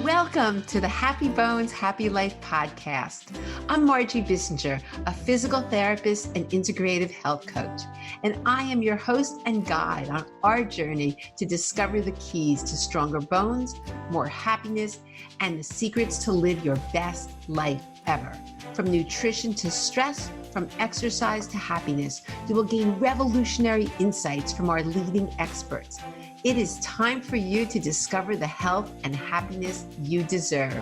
Welcome to the Happy Bones, Happy Life podcast. I'm Margie Bissinger, a physical therapist and integrative health coach, and I am your host and guide on our journey to discover the keys to stronger bones, more happiness, and the secrets to live your best life ever. From nutrition to stress, from exercise to happiness, you will gain revolutionary insights from our leading experts. It is time for you to discover the health and happiness you deserve.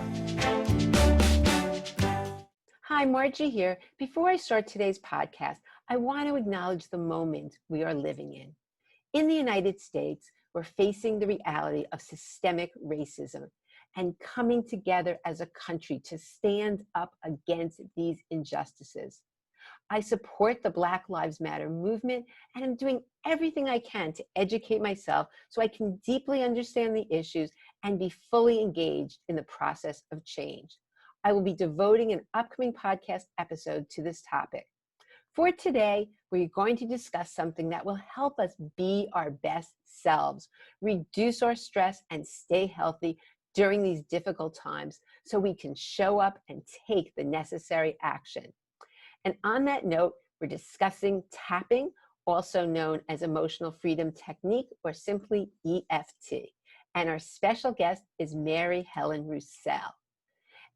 Hi, Margie here. Before I start today's podcast, I want to acknowledge the moment we are living in. In the United States, we're facing the reality of systemic racism and coming together as a country to stand up against these injustices. I support the Black Lives Matter movement, and I'm doing everything I can to educate myself so I can deeply understand the issues and be fully engaged in the process of change. I will be devoting an upcoming podcast episode to this topic. For today, we're going to discuss something that will help us be our best selves, reduce our stress, and stay healthy during these difficult times so we can show up and take the necessary action. And on that note, we're discussing tapping, also known as emotional freedom technique, or simply EFT. And our special guest is MarieHelene Roussel.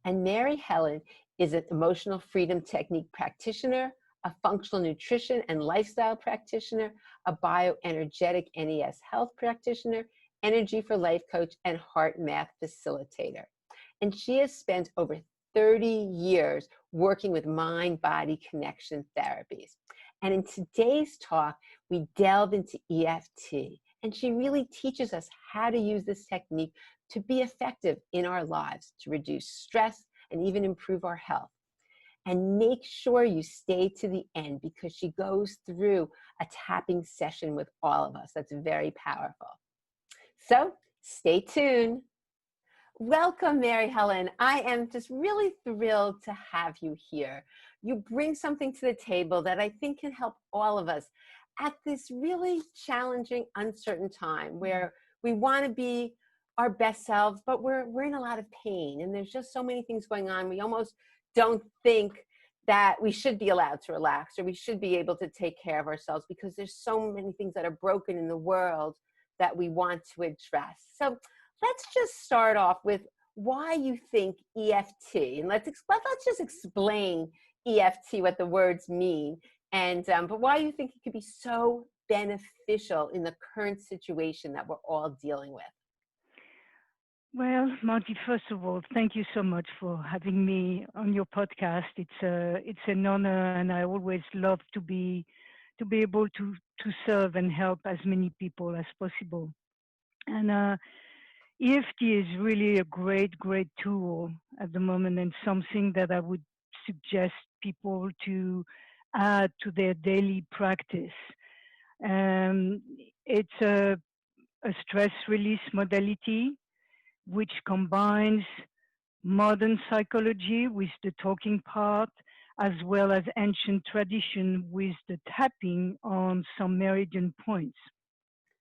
And MarieHelene is an emotional freedom technique practitioner, a functional nutrition and lifestyle practitioner, a Bioenergetic Nes Health practitioner, energy for life coach, and HeartMath facilitator. And she has spent over 30 years working with mind-body connection therapies. And in today's talk, we delve into EFT, and she really teaches us how to use this technique to be effective in our lives, to reduce stress and even improve our health. And make sure you stay to the end because she goes through a tapping session with all of us. That's very powerful. So stay tuned. Welcome, MarieHelene. I am just really thrilled to have you here. You bring something to the table that I think can help all of us at this really challenging, uncertain time where we want to be our best selves, but we're in a lot of pain and there's just so many things going on. We almost don't think that we should be allowed to relax or we should be able to take care of ourselves because there's so many things that are broken in the world that we want to address. So let's just start off with why you think EFT, and let's just explain EFT, what the words mean, and but why you think it could be so beneficial in the current situation that we're all dealing with. Well, Margie, first of all, thank you so much for having me on your podcast. It's an honor, and I always love to be able to serve and help as many people as possible. And EFT is really a great tool at the moment and something that I would suggest people to add to their daily practice. It's a stress release modality which combines modern psychology with the talking part as well as ancient tradition with the tapping on some meridian points.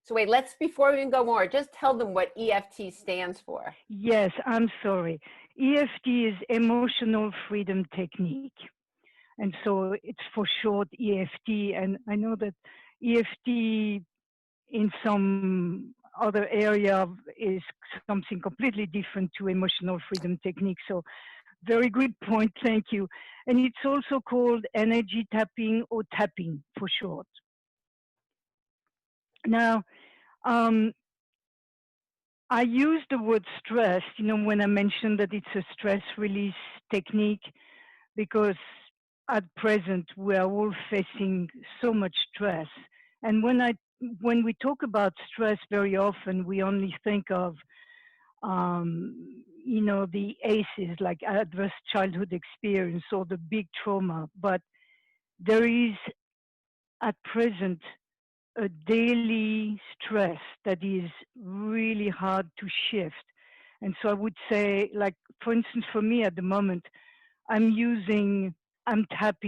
So wait, before we even go more, just tell them what EFT stands for. Yes, I'm sorry. EFT is Emotional Freedom Technique. And so it's for short EFT. And I know that EFT in some other area is something completely different to Emotional Freedom Technique. So very good point, thank you. And it's also called energy tapping or tapping for short. Now, I use the word stress, when I mentioned that it's a stress release technique, because at present we are all facing so much stress. And when we talk about stress, very often we only think of, the ACEs, like adverse childhood experience or the big trauma. But there is at present a daily stress that is really hard to shift. And so I would say, like, for instance, for me at the moment, I'm using EFT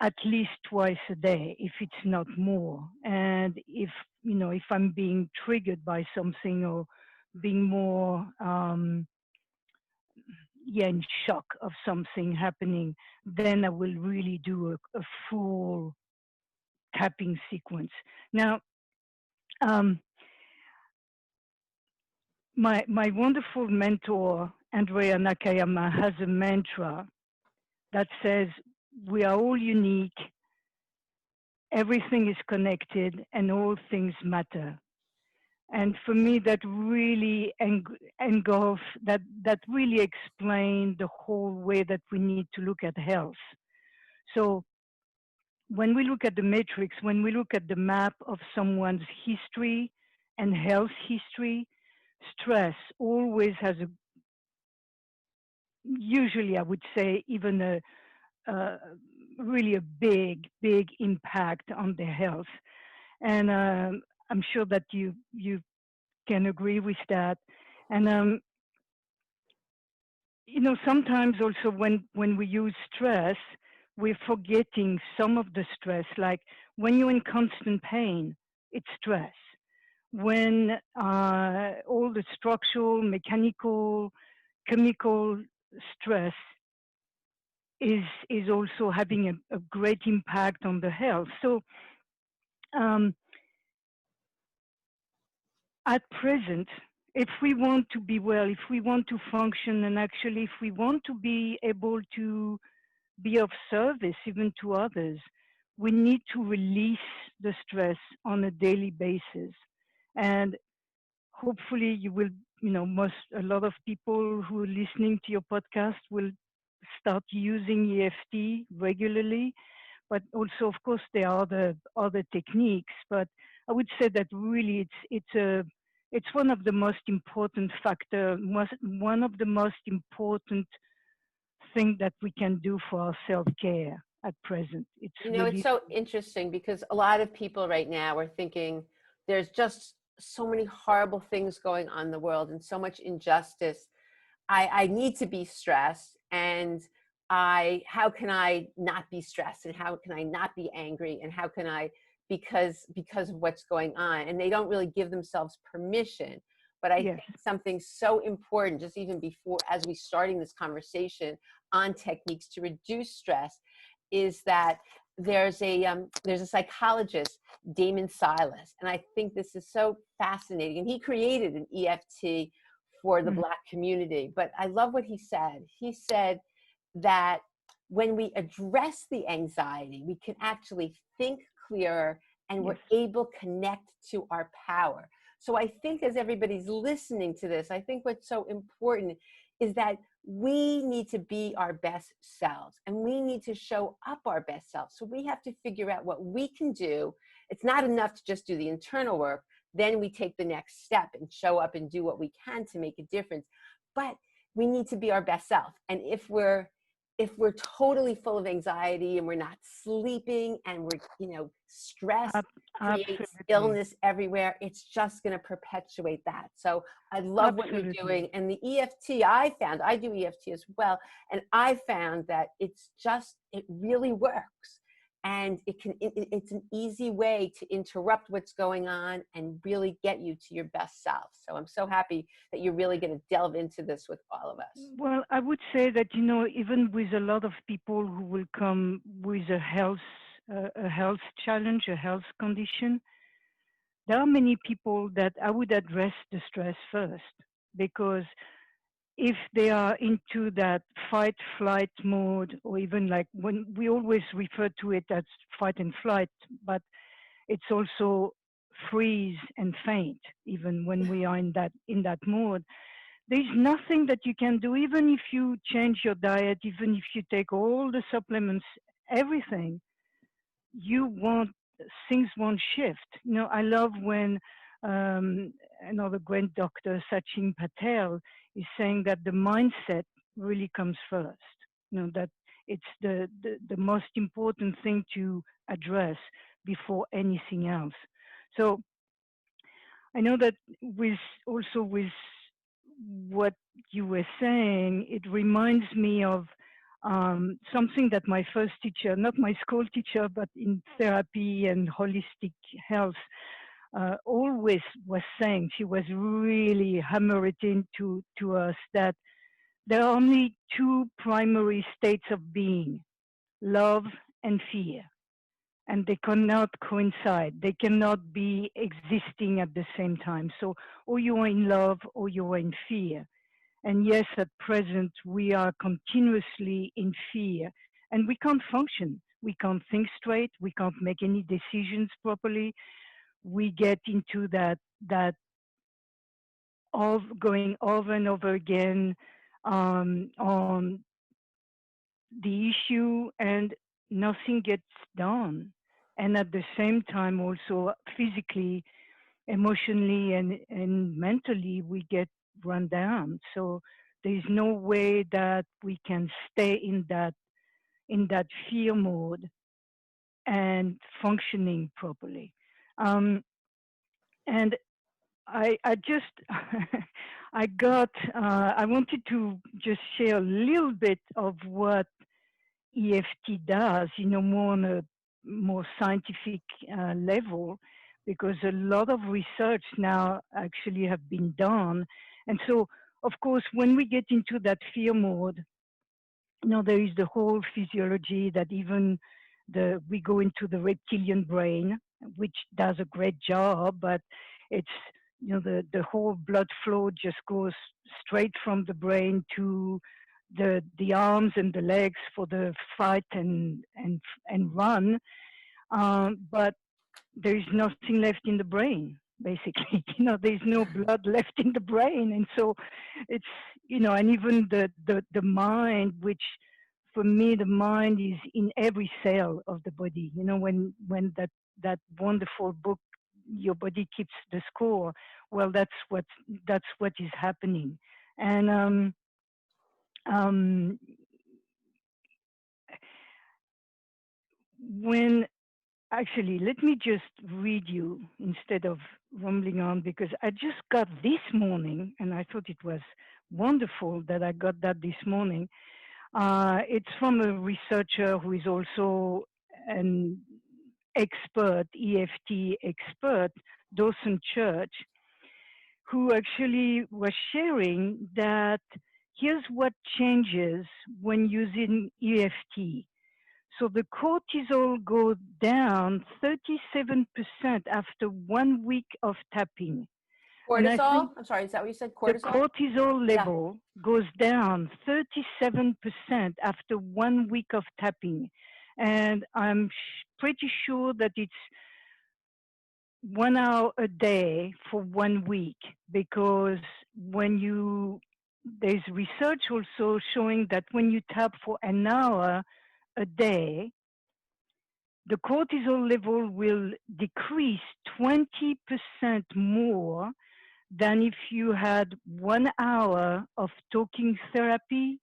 at least twice a day, if it's not more. And if I'm being triggered by something or being more in shock of something happening, then I will really do a full tapping sequence. Now, um, my wonderful mentor, Andrea Nakayama, has a mantra that says, we are all unique, everything is connected, and all things matter. And for me, that really engulfs, that really explains the whole way that we need to look at health. So when we look at the matrix, when we look at the map of someone's history and health history, stress always has usually I would say even really a big impact on their health. And I'm sure that you can agree with that. And sometimes also when we use stress, we're forgetting some of the stress. Like when you're in constant pain, it's stress. When all the structural, mechanical, chemical stress is also having a great impact on the health. So um, at present, if we want to be well, if we want to function, and actually if we want to be able to be of service even to others, we need to release the stress on a daily basis. And hopefully you will, a lot of people who are listening to your podcast will start using EFT regularly. But also, of course, there are other techniques. But I would say that really it's one of the most important one of the most important thing that we can do for our self-care at present. It's really, It's so interesting because a lot of people right now are thinking there's just so many horrible things going on in the world and so much injustice. I need to be stressed, and how can I not be stressed, and how can I not be angry, and how can I, because of what's going on, and they don't really give themselves permission. But I yes, think something so important, just even before, as we starting this conversation on techniques to reduce stress, is that there's a psychologist, Damon Silas, and I think this is so fascinating. And he created an EFT for the Black community. But I love what he said. He said that when we address the anxiety, we can actually think clearer, and we're able to connect to our power. So I think as everybody's listening to this, I think what's so important is that we need to be our best selves, and we need to show up our best selves. So we have to figure out what we can do. It's not enough to just do the internal work. Then we take the next step and show up and do what we can to make a difference. But we need to be our best self. And if we're totally full of anxiety and we're not sleeping and we're, stress creates illness everywhere, it's just going to perpetuate that. So I love what you're doing. And the EFT, I do EFT as well. And I found that it really works. And it's an easy way to interrupt what's going on and really get you to your best self. So I'm so happy that you're really going to delve into this with all of us. Well, I would say that, even with a lot of people who will come with a health challenge, a health condition, there are many people that I would address the stress first, because if they are into that fight flight mode, or even like when we always refer to it as fight and flight, but it's also freeze and faint, even when we are in that mode. There's nothing that you can do, even if you change your diet, even if you take all the supplements, everything, things won't shift. I love when another great doctor, Sachin Patel, is saying that the mindset really comes first. That it's the most important thing to address before anything else. So I know that with what you were saying, it reminds me of something that my first teacher, not my school teacher, but in therapy and holistic health, always was saying, she was really hammering into to us that there are only two primary states of being, love and fear. And they cannot coincide. They cannot be existing at the same time. So, or you are in love or you are in fear. And yes, at present, we are continuously in fear and we can't function. We can't think straight. We can't make any decisions properly. We get into that of going over and over again on the issue, and nothing gets done. And at the same time, also physically, emotionally, and mentally, we get run down. So there's no way that we can stay in that fear mode and functioning properly. And I just I wanted to just share a little bit of what EFT does, more on a more scientific level, because a lot of research now actually have been done. And so, of course, when we get into that fear mode, there is the whole physiology that even we go into the reptilian brain, which does a great job, but it's, the whole blood flow just goes straight from the brain to the arms and the legs for the fight and run. But there is nothing left in the brain, basically. There's no blood left in the brain. And so it's, and even the mind, which for me, the mind is in every cell of the body. When that wonderful book, Your Body Keeps the Score, well, that's what is happening. And when actually, let me just read you instead of rumbling on, because I just got this morning, and I thought it was wonderful that I got that this morning. It's from a researcher who is also an expert, EFT expert, Dawson Church, who actually was sharing that here's what changes when using EFT. So the cortisol goes down 37% after 1 week of tapping. Cortisol? I'm sorry, is that what you said? Cortisol? The cortisol level goes down 37% after 1 week of tapping. And I'm pretty sure that it's 1 hour a day for 1 week, because there's research also showing that when you tap for an hour a day, the cortisol level will decrease 20% more than if you had 1 hour of talking therapy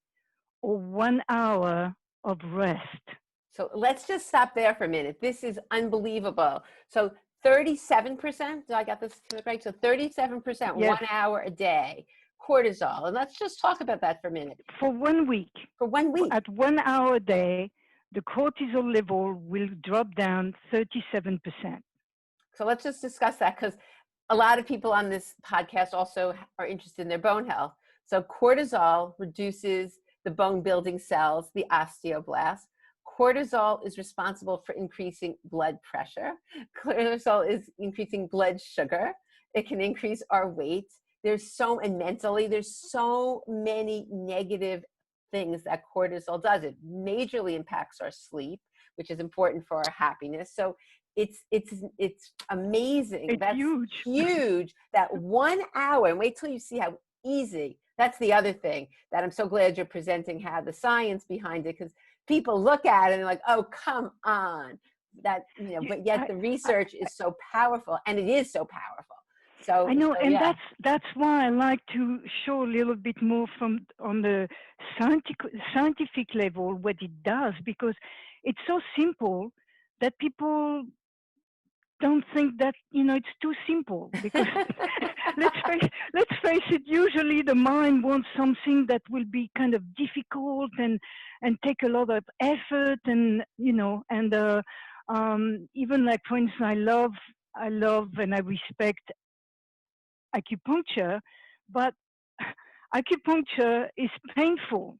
or 1 hour of rest. So let's just stop there for a minute. This is unbelievable. So 37%, did I got this right? So 37%, yes. 1 hour a day, cortisol. And let's just talk about that for a minute. For 1 week. For 1 week. At 1 hour a day, the cortisol level will drop down 37%. So let's just discuss that, because a lot of people on this podcast also are interested in their bone health. So cortisol reduces the bone building cells, the osteoblasts. Cortisol is responsible for increasing blood pressure. Cortisol is increasing blood sugar. It can increase our weight. And mentally, there's so many negative things that cortisol does. It majorly impacts our sleep, which is important for our happiness. So it's amazing. It's That's huge. That 1 hour, and wait till you see how easy. That's the other thing that I'm so glad you're presenting, how the science behind it, because people look at it and they're like, oh, come on. But yet the research is so powerful, and it is so powerful. So I know, and yeah. that's why I like to show a little bit more on the scientific level what it does, because it's so simple that people don't think that it's too simple. Because let's face it, usually the mind wants something that will be kind of difficult and take a lot of effort, and even like, for instance, I love and I respect acupuncture, but acupuncture is painful.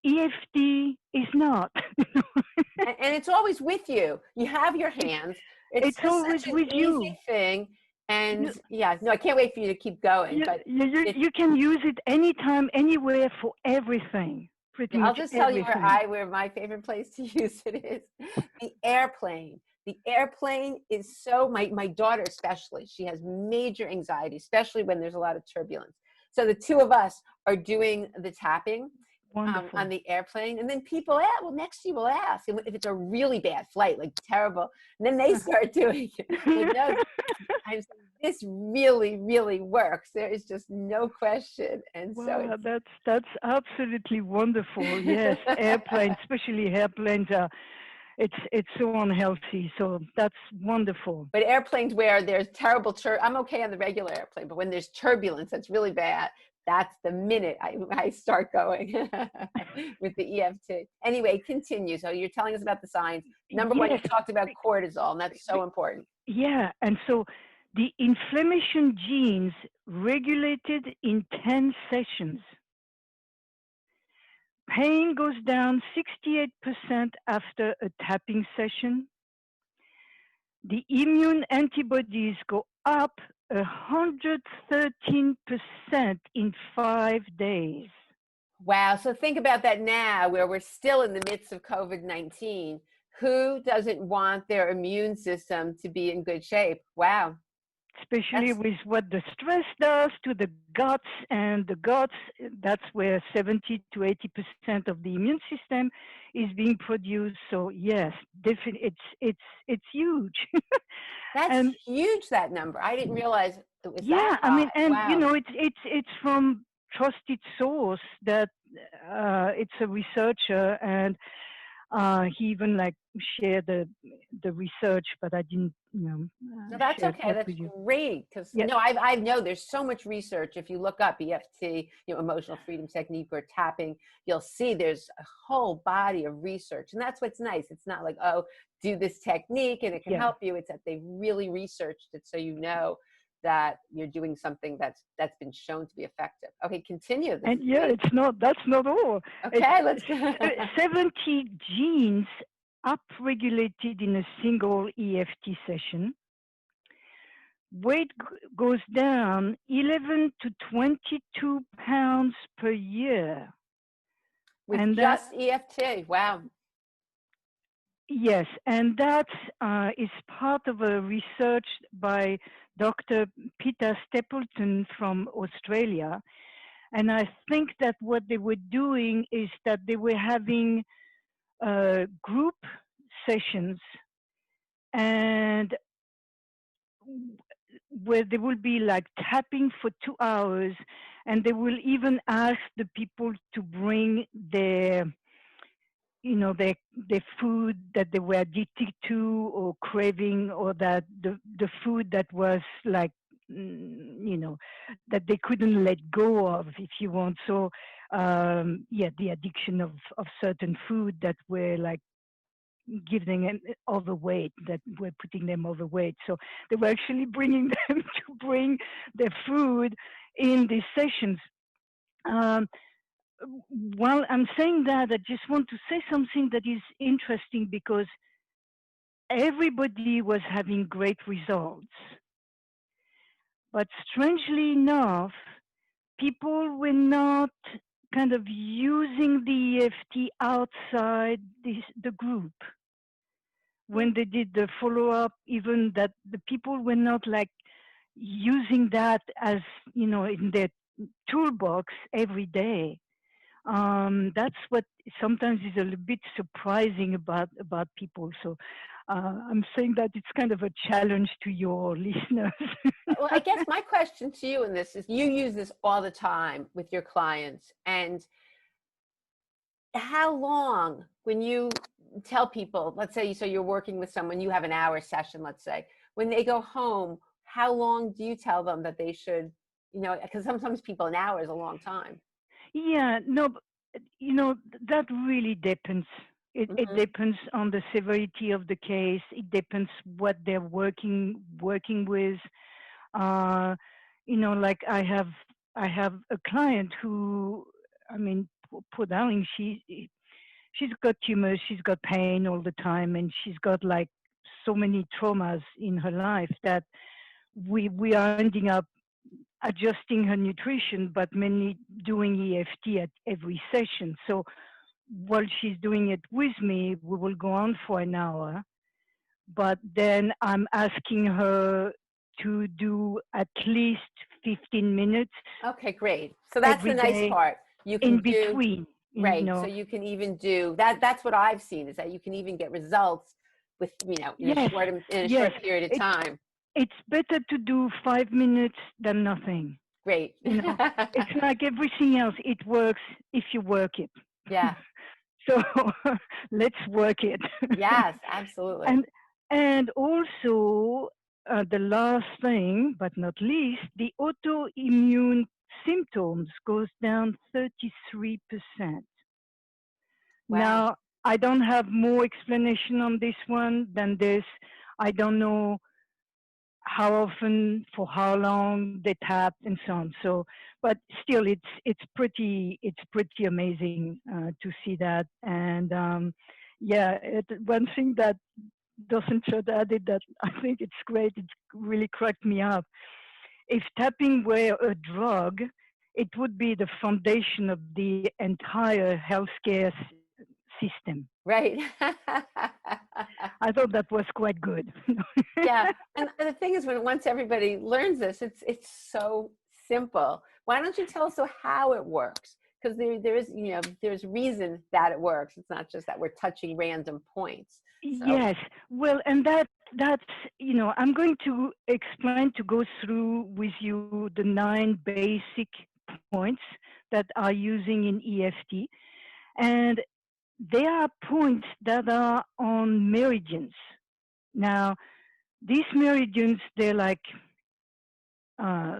EFT is not. And it's always with you. You have your hands. It's It's just always such an with easy you. thing. And You, yeah, no, I can't wait for you to keep going. you, But it's, you can use it anytime, anywhere for everything, pretty yeah, I'll much just tell you everything. where my favorite place to use it is the airplane. The airplane is so, my daughter especially, she has major anxiety, especially when there's a lot of turbulence. So the two of us are doing the tapping Wonderful. on the airplane, and then people ask, well, next to you will ask, and if it's a really bad flight, like terrible, and then they start doing it. Like, no, I'm saying this really, really works. There is just no question, and so Wow, that's absolutely wonderful. Yes, airplanes, especially airplanes, are it's so unhealthy. So that's wonderful. But airplanes where there's terrible I'm okay on the regular airplane, but when there's turbulence, that's really bad. That's the minute I start going with the EFT. Anyway, continue. So you're telling us about the signs. Number one, you Yes, talked about cortisol, and that's so important. yeah, and so the inflammation genes regulated in 10 sessions. Pain goes down 68% after a tapping session. The immune antibodies go up 113% in 5 days. Wow. So think about that now, where we're still in the midst of COVID-19. Who doesn't want their immune system to be in good shape? Wow. Especially That's with what the stress does to the guts, and the guts, that's where 70 to 80% of the immune system is being produced. So yes, definitely, it's huge. that's And huge, that number. I didn't realize it was that yeah, I high. mean, and you Wow. know, it's from trusted source that it's a researcher, and he even like shared the research, but I didn't, No, that's share okay. that That's with you. great. Because Yeah, no, I know there's so much research. If you look up EFT, emotional freedom technique or tapping, you'll see there's a whole body of research. And that's what's nice. It's not like, oh, do this technique and it can yeah. help you. It's that they really researched it, so you know that you're doing something that's been shown to be effective. Okay, continue. This And is yeah, amazing. it's not, that's not all. It's Okay, let's go. 70 genes upregulated in a single EFT session. Weight goes down 11 to 22 pounds per year. With And that, just EFT. Wow. yes, and that is part of a research by Dr. Peter Stapleton from Australia. And I think that what they were doing is that they were having group sessions, and where they will be like tapping for 2 hours, and they will even ask the people to bring their food that they were addicted to or craving, or that the food that was like, that they couldn't let go of, if you want. So yeah, the addiction of certain food that were like giving them overweight, that were putting them overweight. So they were actually bringing them to bring their food in these sessions. Um, while I'm saying that, I just want to say something that is interesting, because everybody was having great results. But strangely enough, people were not kind of using the EFT outside the group. When they did the follow-up, even that the people were not like using that as, in their toolbox every day. That's what sometimes is a little bit surprising about people. So I'm saying that it's kind of a challenge to your listeners. Well, I guess my question to you in this is, you use this all the time with your clients, and how long, when you tell people, let's say, so you're working with someone, you have an hour session, let's say, when they go home, how long do you tell them that they should, because sometimes people, an hour is a long time. Yeah, no, that really depends. It depends on the severity of the case. It depends what they're working with. Uh, like I have a client who, I mean, poor darling, she's got tumors, she's got pain all the time, and she's got like so many traumas in her life that we are ending up adjusting her nutrition, but mainly doing EFT at every session. So while she's doing it with me, we will go on for an hour, but then I'm asking her to do at least 15 minutes Okay, great. So that's the every nice day part. You can in do, between, right. So you can even do that. That's what I've seen, is that you can even get results with, Yes, in a yes. short period of It's time. it's better to do 5 minutes than nothing. Great. It's like everything else. It works if you work it. Yeah. So let's work it. Yes, absolutely. and and also the last thing, but not least, the autoimmune symptoms goes down 33%. Wow. Now, I don't have more explanation on this one than this. I don't know how often, for how long they tap, and so on. So, but still, it's pretty amazing to see that. And yeah, one thing that doesn't show that that I think it's great. It really cracked me up. If tapping were a drug, it would be the foundation of the entire healthcare system. Right. I thought that was quite good. Yeah. And the thing is, when once everybody learns this, it's so simple. Why don't you tell us how it works? Because there is, there's reason that it works. It's not just that we're touching random points. So, Yes, well, and that's I'm going to explain to go through with you the 9 basic points that are using in EFT, and there are points that are on meridians. Now, these meridians, they're like uh,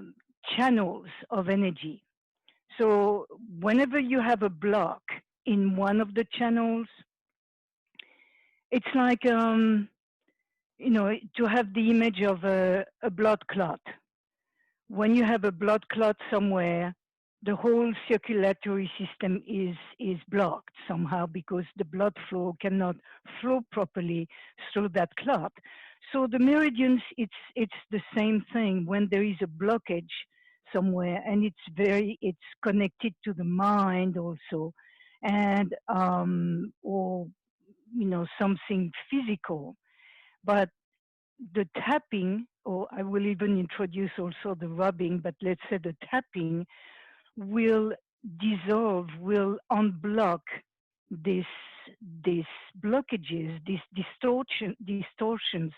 channels of energy. So whenever you have a block in one of the channels, it's like to have the image of a blood clot. When you have a blood clot somewhere, the whole circulatory system is blocked somehow because the blood flow cannot flow properly through that clot. So the meridians, it's the same thing. When there is a blockage somewhere, and it's connected to the mind also, and or something physical. But the tapping, or I will even introduce also the rubbing, but let's say the tapping will dissolve, will unblock this these blockages, these distortions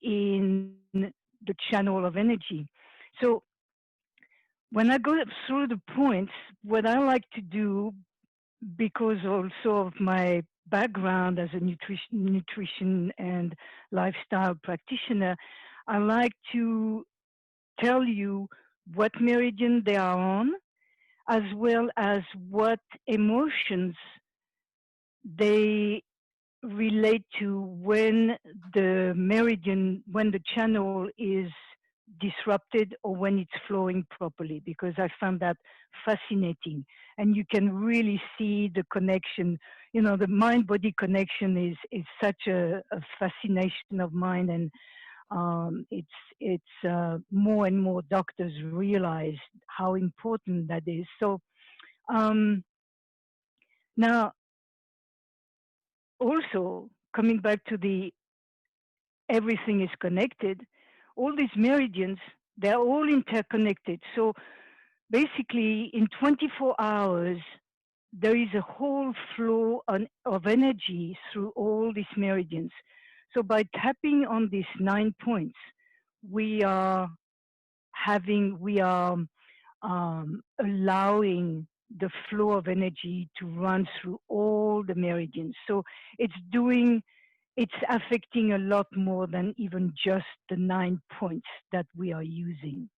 in the channel of energy. So when I go through the points, what I like to do, because also of my background as a nutrition and lifestyle practitioner, I like to tell you what meridian they are on, as well as what emotions they relate to when the channel is disrupted or when it's flowing properly, because I found that fascinating. And you can really see the connection. The mind-body connection is such a fascination of mine, and it's more and more doctors realize how important that is. So um, now, also coming back to the everything is connected, all these meridians, they're all interconnected. So basically, in 24 hours, there is a whole flow of energy through all these meridians. So by tapping on these 9 points, we are allowing the flow of energy to run through all the meridians. So it's affecting a lot more than even just the 9 points that we are using.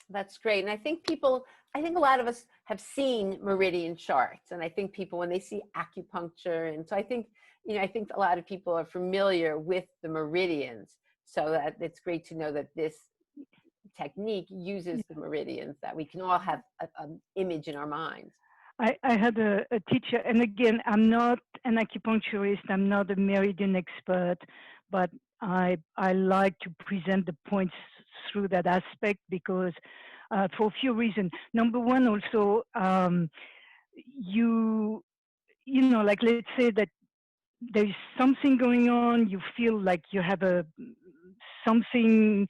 That's great. And I think a lot of us have seen meridian charts. And I think people, when they see acupuncture, and so I think a lot of people are familiar with the meridians. So that it's great to know that this technique uses the meridians, that we can all have an image in our minds. I had a teacher, and again, I'm not an acupuncturist, I'm not a meridian expert, but I like to present the points through that aspect because for a few reasons. Number one, also, you know, like let's say that there's something going on, you feel like you have something,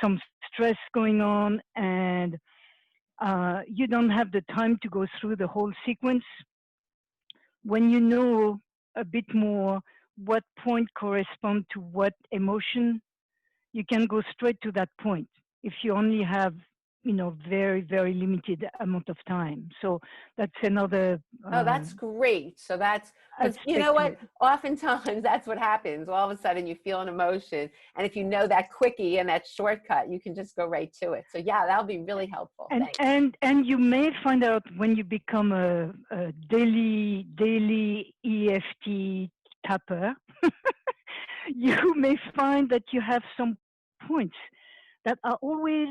some stress going on, and you don't have the time to go through the whole sequence. When you know a bit more what point corresponds to what emotion, you can go straight to that point if you only have, you know, very, very limited amount of time. So that's another Oh, that's great. So that's because you know aspect to what? it. Oftentimes that's what happens. All of a sudden you feel an emotion. And if you know that quickie and that shortcut, you can just go right to it. So yeah, that'll be really helpful. And Thanks. and you may find out when you become a daily EFT tapper, you may find that you have some points that are always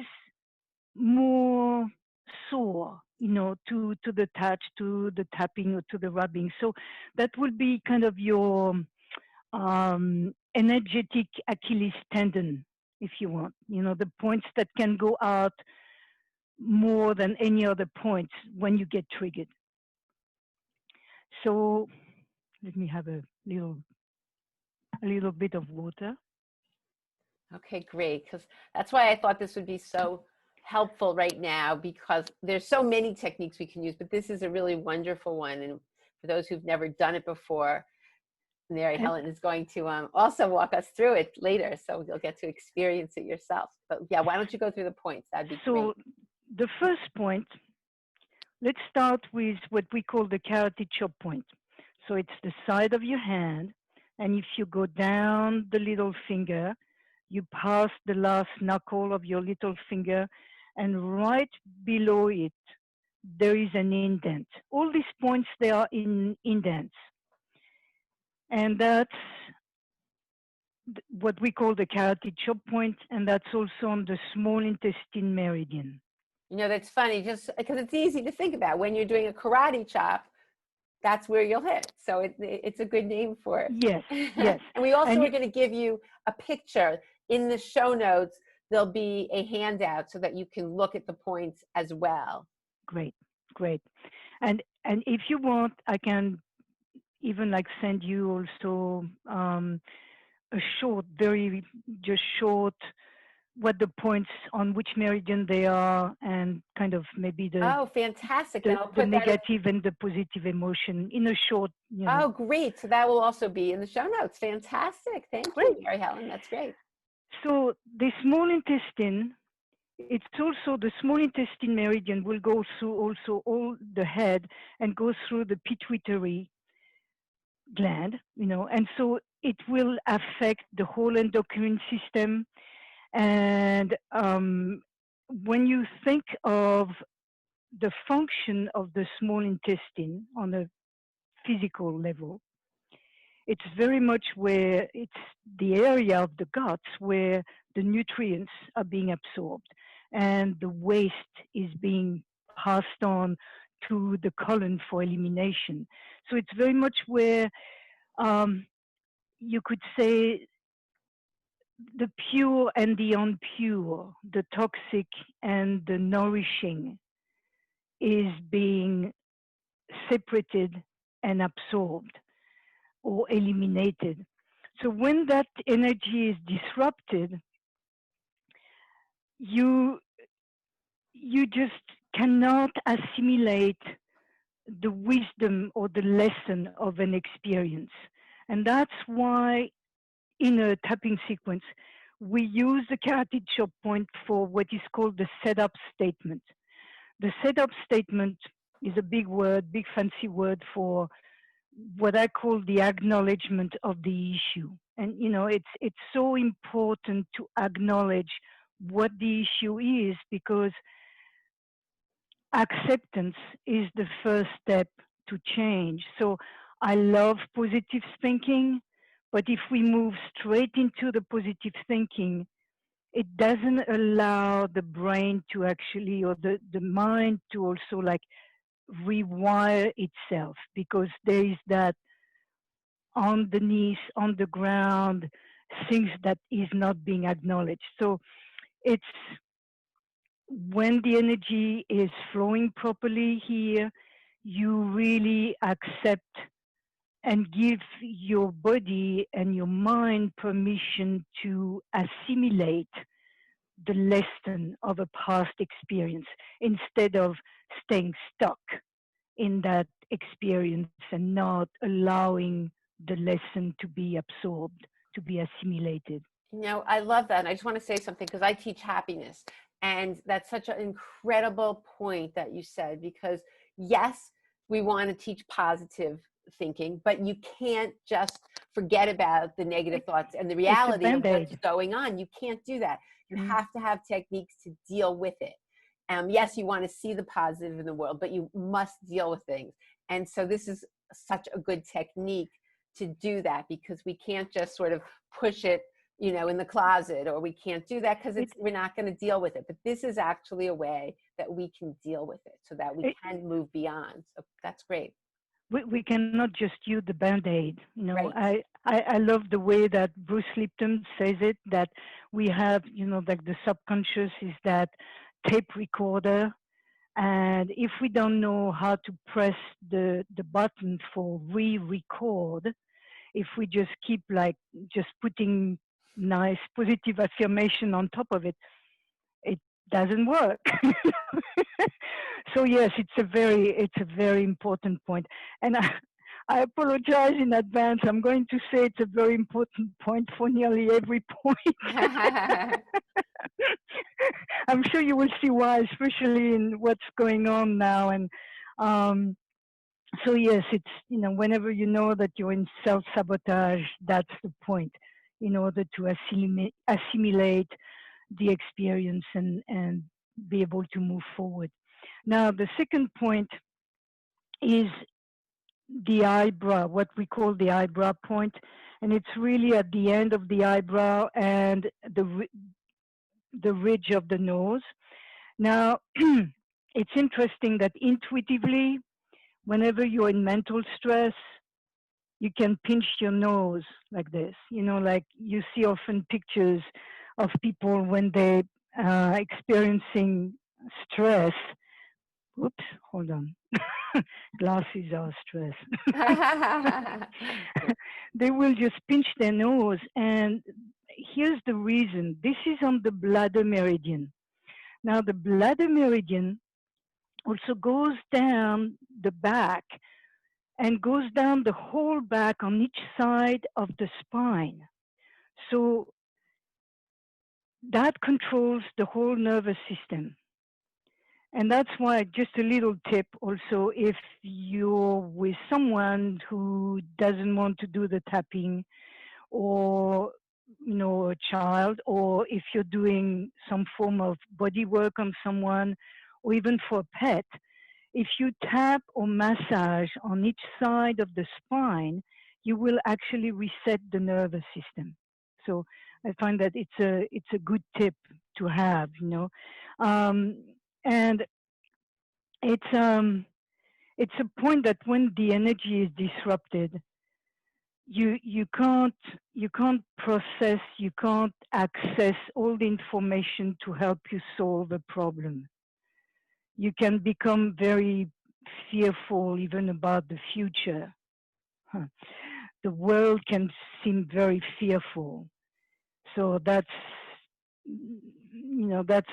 more sore, you know, to the touch, to the tapping, or to the rubbing. So that will be kind of your energetic Achilles tendon, if you want. You know, the points that can go out more than any other points when you get triggered. So let me have a little bit of water. Okay, great. Because that's why I thought this would be so helpful right now, because there's so many techniques we can use, but this is a really wonderful one. And for those who've never done it before, MarieHelene is going to also walk us through it later, so you'll get to experience it yourself. But yeah, why don't you go through the points? That'd be great. So the first point, let's start with what we call the carotid chop point. So it's the side of your hand, and if you go down the little finger, you pass the last knuckle of your little finger, and right below it, there is an indent. All these points, they are in indents. And that's what we call the carotid chop point, and that's also on the small intestine meridian. You know, that's funny, just because it's easy to think about. When you're doing a karate chop, that's where you'll hit. So it's a good name for it. Yes, yes. And we also And are going to give you a picture in the show notes. There'll be a handout so that you can look at the points as well. Great, great. And if you want, I can even like send you also a short, very just short, what the points on which meridian they are, and kind of maybe Oh, fantastic. Then I'll the put that negative and the positive emotion in a short, you know. Oh, great. So that will also be in the show notes. Fantastic. Thank you, MarieHelene. That's great. So the small intestine, it's also the small intestine meridian will go through also all the head and go through the pituitary gland, you know, and so it will affect the whole endocrine system. And when you think of the function of the small intestine on a physical level, it's very much where it's the area of the guts where the nutrients are being absorbed and the waste is being passed on to the colon for elimination. So it's very much where you could say the pure and the unpure, the toxic and the nourishing is being separated and absorbed or eliminated. So when that energy is disrupted, you just cannot assimilate the wisdom or the lesson of an experience. And that's why in a tapping sequence, we use the carotid chop point for what is called the setup statement. The setup statement is a big word, big fancy word for what I call the acknowledgement of the issue. And you know, it's so important to acknowledge what the issue is, because acceptance is the first step to change. So I love positive thinking, but if we move straight into the positive thinking, it doesn't allow the brain to actually, or the mind to also like rewire itself, because there is that underneath, on the ground, things that is not being acknowledged. So it's when the energy is flowing properly here, you really accept and give your body and your mind permission to assimilate the lesson of a past experience instead of staying stuck in that experience and not allowing the lesson to be absorbed, to be assimilated. You know, I love that. And I just want to say something because I teach happiness. And that's such an incredible point that you said, because yes, we want to teach positive thinking, but you can't just forget about the negative thoughts and the It's a reality of what's band-aid. going on. You can't do that. You Mm. have to have techniques to deal with it. Yes, you want to see the positive in the world, but you must deal with things. And so this is such a good technique to do that, because we can't just sort of push it, you know, in the closet, or we can't do that because we're not going to deal with it. But this is actually a way that we can deal with it so that we can move beyond. So that's great. We cannot just use the band-aid. You know, Right. I love the way that Bruce Lipton says it, that we have, you know, like the subconscious is that tape recorder. And if we don't know how to press the button for re-record, if we just keep like just putting nice positive affirmation on top of it, it doesn't work. So yes, it's a very important point. And I apologize in advance. I'm going to say it's a very important point for nearly every point. I'm sure you will see why, especially in what's going on now. And so yes, it's, you know, whenever you know that you're in self-sabotage, that's the point, in order to assimilate the experience and be able to move forward. Now, the second point is the eyebrow, what we call the eyebrow point, and it's really at the end of the eyebrow and the ridge of the nose. Now, it's interesting that intuitively, whenever you're in mental stress, you can pinch your nose like this. You know, like you see often pictures of people when they experiencing stress. Oops, hold on. Glasses are stress. They will just pinch their nose. And here's the reason. This is on the bladder meridian. Now, the bladder meridian also goes down the back and goes down the whole back on each side of the spine. So that controls the whole nervous system. And that's why, just a little tip also, if you're with someone who doesn't want to do the tapping, or, you know, a child, or if you're doing some form of body work on someone, or even for a pet, if you tap or massage on each side of the spine, you will actually reset the nervous system. So I find that it's a good tip to have, you know. And it's a point that when the energy is disrupted, you can't process, you can't access all the information to help you solve a problem. You can become very fearful even about the future. The world can seem very fearful. So that's, you know, that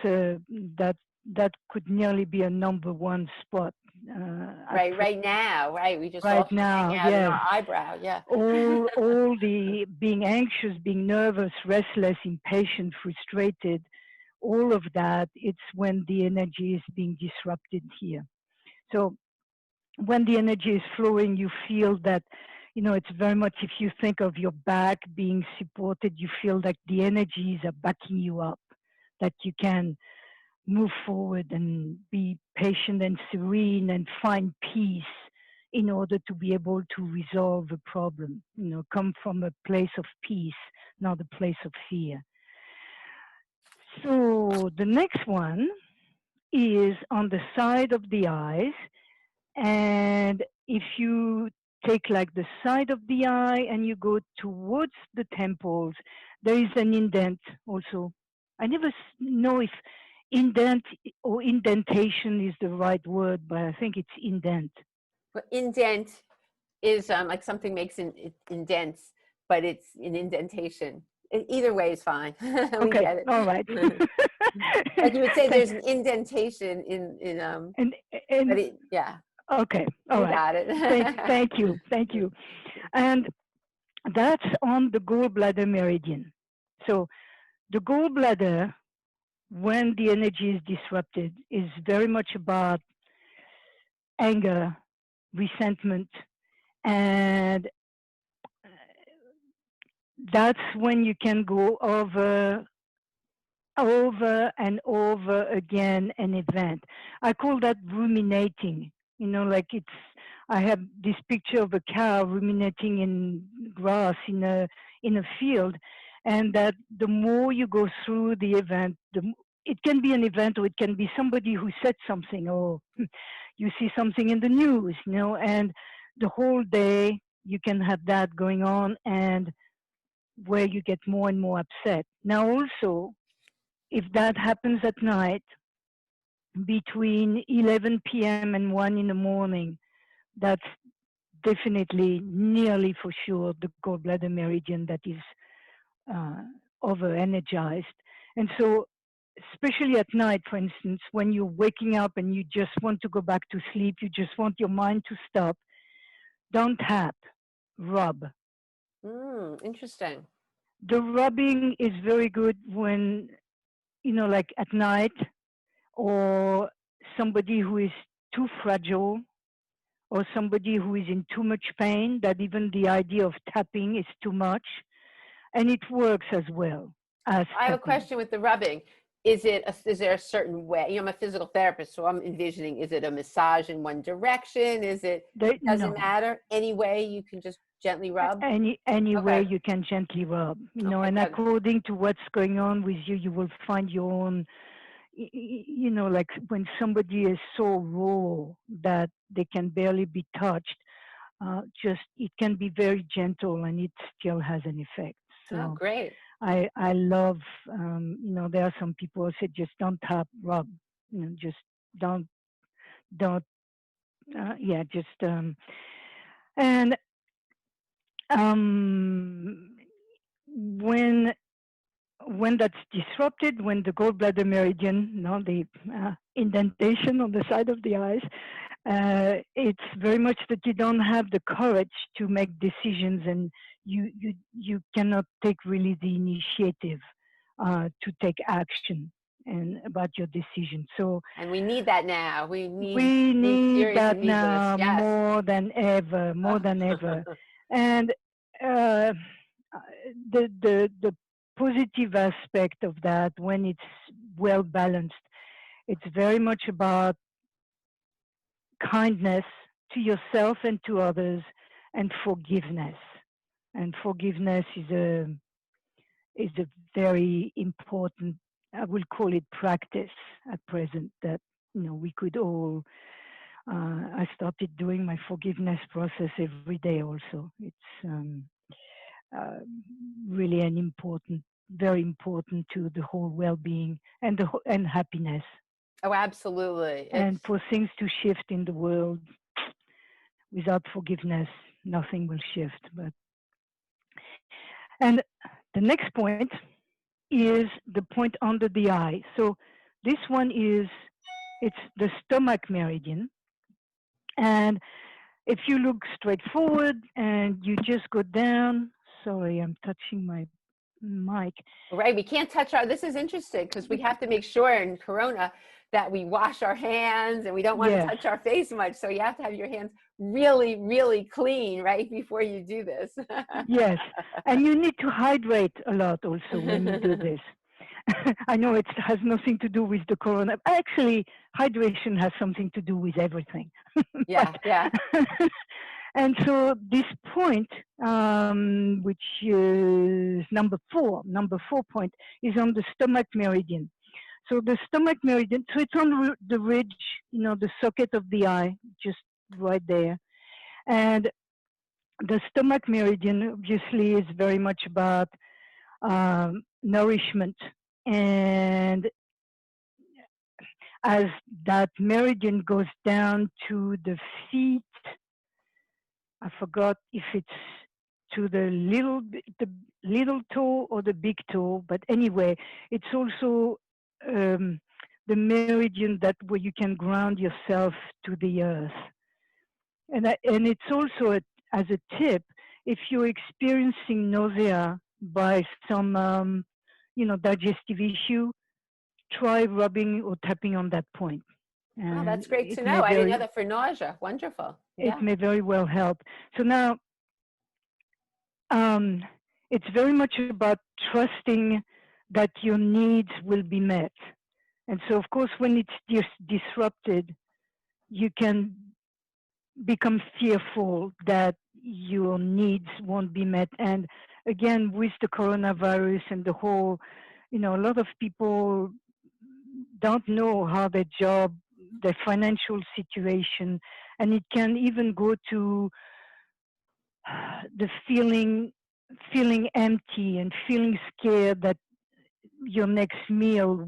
could nearly be a number one spot. Right now, right? We just all Right now, hang out in yes. our eyebrow, yeah. all the being anxious, being nervous, restless, impatient, frustrated, all of that, it's when the energy is being disrupted here. So when the energy is flowing, you feel that, you know, it's very much, if you think of your back being supported, you feel like the energies are backing you up, that you can move forward and be patient and serene and find peace in order to be able to resolve a problem, come from a place of peace, not a place of fear. So the next one is on the side of the eyes. And if you take like the side of the eye and you go towards the temples, there is an indent also. I never know if indent or indentation is the right word, but I think it's indent. Well, indent is like something makes an indents, but it's an indentation. Either way is fine. We Okay, get it. all right. Like you would say, there's an indentation in and but it, yeah. Okay, all You right. got it. Thank you. And that's on the gallbladder meridian. So the gallbladder, when the energy is disrupted, is very much about anger, resentment, and that's when you can go over and over again an event. I call that ruminating. Like I have this picture of a cow ruminating in grass in a field, and that the more you go through the event, it can be an event or it can be somebody who said something, or you see something in the news, and the whole day you can have that going on, and where you get more and more upset. Now also, if that happens at night between 11 p.m. and 1 in the morning, that's definitely, nearly for sure, the gallbladder meridian that is over-energized. And so, especially at night, for instance, when you're waking up and you just want to go back to sleep, you just want your mind to stop, don't tap, rub. Interesting. The rubbing is very good when, like at night, or somebody who is too fragile, or somebody who is in too much pain, that even the idea of tapping is too much. And it works as well as I have a tapping. question with the rubbing. Is there a certain way? I'm a physical therapist, so I'm envisioning, is it a massage in one direction? Doesn't matter? Any way you can just gently rub? Any way you can gently rub, Okay, and good. according to what's going on with you, you will find your own, like when somebody is so raw that they can barely be touched, it can be very gentle and it still has an effect. So great. I love, there are some people who say just don't tap, rub, just don't, and when that's disrupted, when the gallbladder meridian, the indentation on the side of the eyes, it's very much that you don't have the courage to make decisions, and you cannot take really the initiative to take action and about your decision. So, and we need that now. We need that now, yes. more than ever, and the positive aspect of that, when it's well balanced, it's very much about kindness to yourself and to others, and forgiveness. And forgiveness is a very important, I will call it, practice at present, that we could all. I started doing my forgiveness process every day. Also, it's really very important to the whole well-being and happiness. Oh, absolutely. And for things to shift in the world, without forgiveness, nothing will shift. And the next point is the point under the eye. So this one it's the stomach meridian. And if you look straight forward and you just go down, sorry, I'm touching my mic. Right, we can't touch this is interesting, because we have to make sure in Corona that we wash our hands, and we don't want to touch our face much. So you have to have your hands really, really clean right before you do this. Yes, and you need to hydrate a lot also when you do this. I know it has nothing to do with the corona. Actually, hydration has something to do with everything. Yeah, yeah. And so this point, which is number four point, is on the stomach meridian. So the stomach meridian, so it's on the ridge, the socket of the eye, just right there. And the stomach meridian obviously is very much about nourishment. And as that meridian goes down to the feet, I forgot if it's to the little toe or the big toe, but anyway, it's also the meridian that where you can ground yourself to the earth. And it's also as a tip, if you're experiencing nausea by some digestive issue, try rubbing or tapping on that point. Oh, And that's great to know. I didn't know that for nausea. Wonderful. it Yeah. may very well help. So now, it's very much about trusting that your needs will be met. And so, of course, when it's disrupted, you can become fearful that your needs won't be met. And again, with the coronavirus and the whole, a lot of people don't know how their job, their financial situation, and it can even go to the feeling empty and feeling scared that your next meal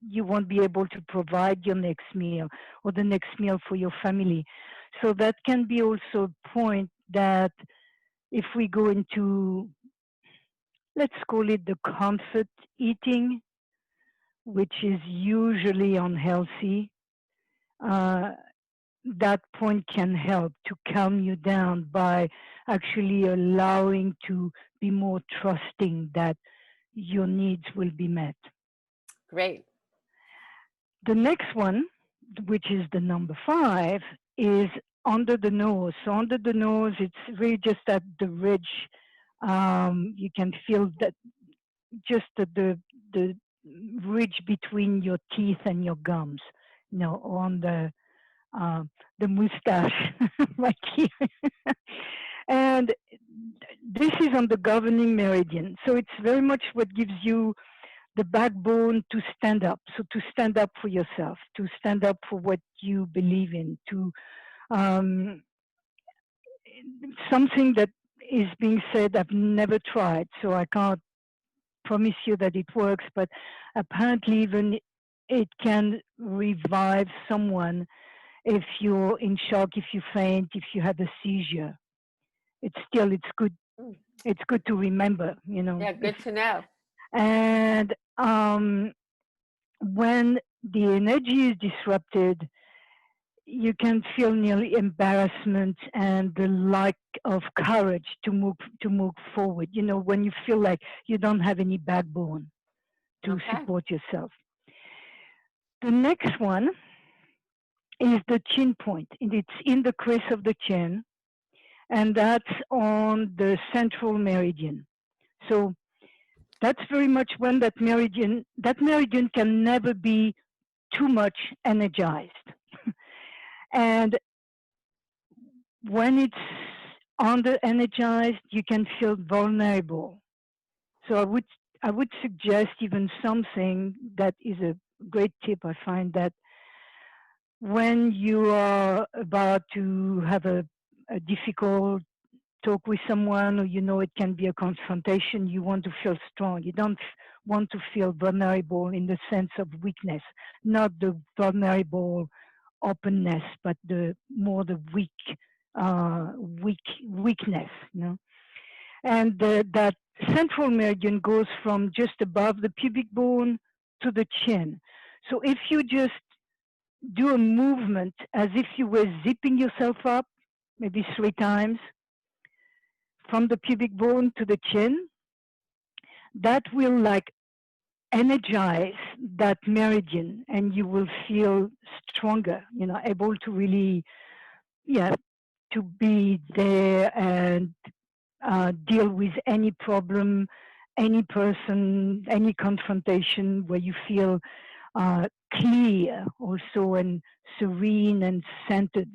you won't be able to provide your next meal or the next meal for your family. So that can be also a point that if we go into, let's call it the comfort eating, which is usually unhealthy, that point can help to calm you down by actually allowing to be more trusting that your needs will be met. Great. The next one, which is the number 5, is under the nose. So under the nose, it's really just at the ridge. You can feel that just the ridge between your teeth and your gums, on the mustache right here. And this is on the governing meridian. So it's very much what gives you the backbone to stand up. So to stand up for yourself, to stand up for what you believe in, to something that is being said I've never tried, so I can't promise you that it works, but apparently even it can revive someone if you're in shock, if you faint, if you have a seizure. It's good. It's good to remember, Yeah, good to know. And when the energy is disrupted, you can feel nearly embarrassment and the lack of courage to move forward. When you feel like you don't have any backbone to support yourself. The next one is the chin point. It's in the crease of the chin, and that's on the central meridian. So that's very much when that meridian can never be too much energized. And when it's under energized, you can feel vulnerable. So I would suggest even something that is a great tip. I find that when you are about to have a difficult talk with someone, or it can be a confrontation, you want to feel strong. You don't want to feel vulnerable in the sense of weakness, not the vulnerable openness, but the weakness. And that central meridian goes from just above the pubic bone to the chin. So if you just do a movement as if you were zipping yourself up, maybe 3 times, from the pubic bone to the chin, that will energize that meridian, and you will feel stronger, able to really, to be there and deal with any problem any person, any confrontation, where you feel clear also and serene and centered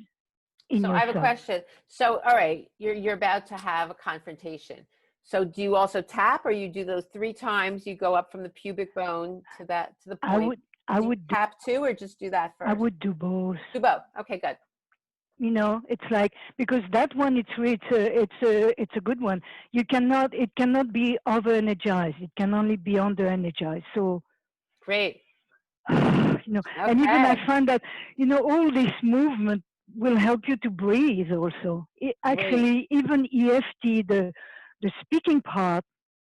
in So I have a yourself. question. So, all right, you're about to have a confrontation. So do you also tap, or you do those 3 times? You go up from the pubic bone to the point. I Do you would do tap too, or just do that I first? would do both. Do both. Okay, good. You know, it's like, because that one, it's a good one. It cannot be over energized. It can only be under energized. So, Great. you know, and even I Okay. find that, you know, all this movement will help you to breathe also. Great. Actually, even EFT, the speaking part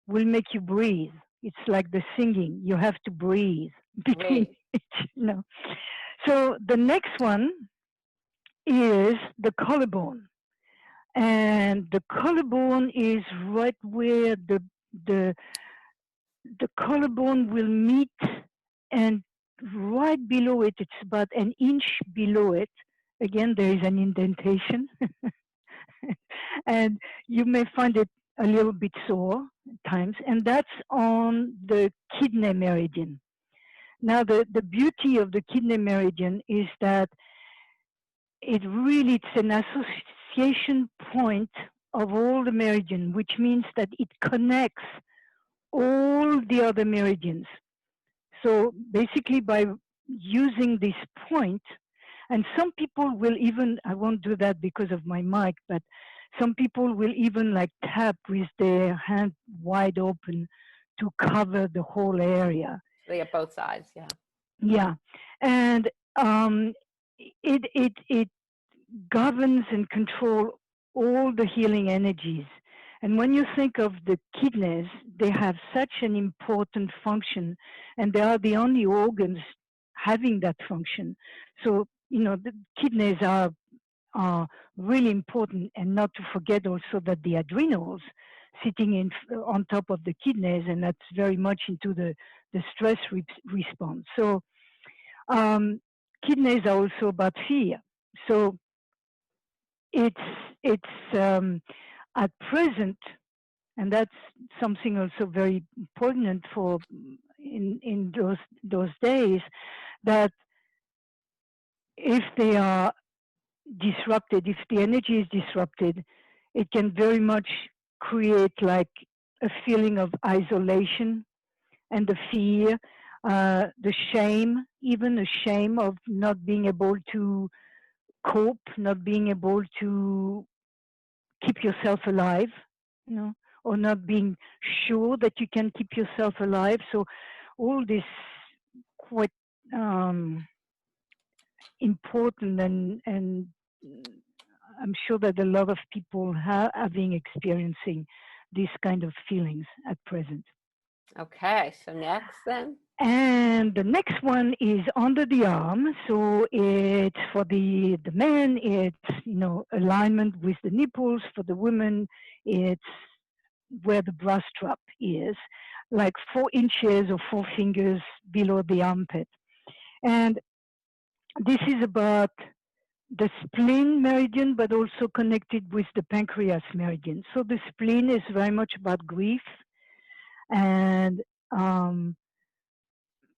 will make you breathe. It's like the singing. You have to breathe between Great. each, you know. So the next one is the collarbone. And the collarbone is right where the the collarbone will meet, and right below it, it's about an inch below it. Again, there is an indentation, and you may find it a little bit sore at times, and that's on the kidney meridian. Now, the beauty of the kidney meridian is that it's an association point of all the meridian, which means that it connects all the other meridians. So basically, by using this point, and some people will even, I won't do that because of my mic, but some people will even like tap with their hand wide open to cover the whole area. They get both sides. Yeah. Yeah. And it governs and control all the healing energies. And when you think of the kidneys, they have such an important function, and they are the only organs having that function. So, you know, the kidneys are really important, and not to forget also that the adrenals sitting on top of the kidneys, and that's very much into the stress response. So, kidneys are also about fear. So, it's at present, and that's something also very important for in those days, that if they are disrupted, if the energy is disrupted, it can very much create like a feeling of isolation and the fear, the shame, even the shame of not being able to cope, not being able to keep yourself alive, you know, or not being sure that you can keep yourself alive. So all this quite important, and I'm sure that a lot of people having experiencing these kind of feelings at present. Okay. So next then. And the next one is under the arm. So it's for the men, it's, you know, alignment with the nipples. For the women, it's where the bra strap is, like 4 inches or 4 fingers below the armpit. And this is about the spleen meridian, but also connected with the pancreas meridian. So the spleen is very much about grief and